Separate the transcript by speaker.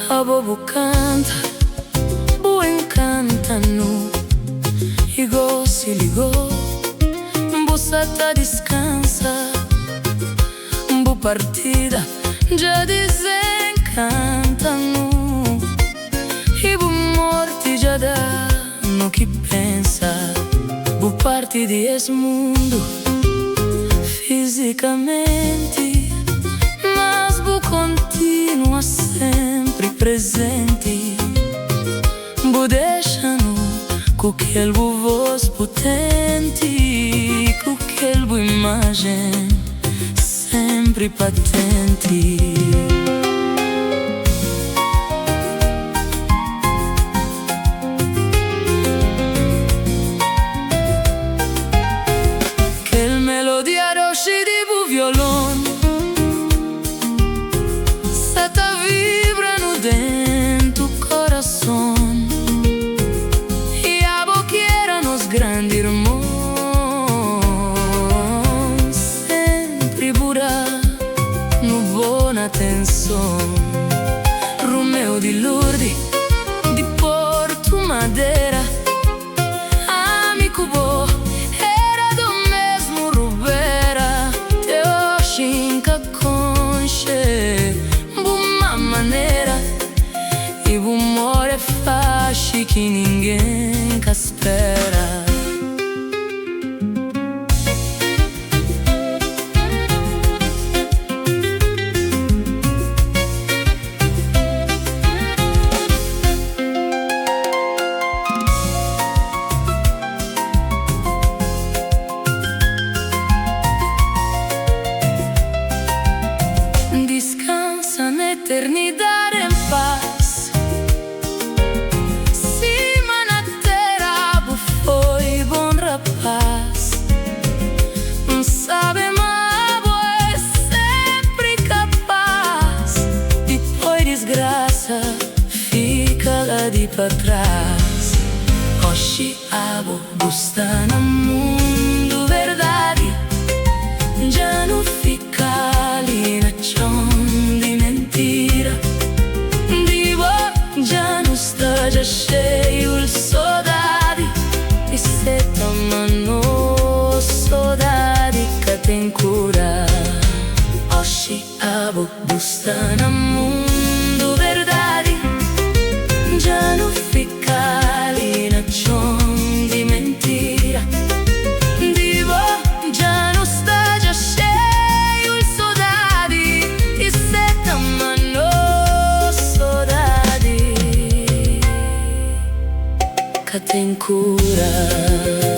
Speaker 1: A bobo canta, o encanta-no. Igor se ligou, Bussata descansa, Bu partida já desencanta-no. E Bu morte já dá no que pensa. Bu parte de esse mundo fisicamente, mas Bu continua sempre presente. Bu deixa-no com aquele voz potente, com aquela imagem sempre patente. Aquela melodia doce de Bu violão sata vibra no dentro coração. Grande irmão sempre burá no boa atenção. Romeu de Lourdes, de Porto Madeira, amigo bo, era do mesmo Rubera. Teu xinca conche, uma maneira, e o amor é fácil que ninguém que espera. Descansa na eternidade em paz. Cima na terra Bu foi bom rapaz. Sabe, mas Bu é sempre capaz. Depois desgraça fica lá de pra trás. Hoje a Bu está no mundo verdade, já não fica ali na chão de mentira. Digo, já não está já cheio de saudade. E se tamano saudade que tem cura. Hoje a Bu está no mundo verdade, já não fica ali na chão de mentira. Digo, já não está já cheio de saudade. E se tamano saudade que tem cura.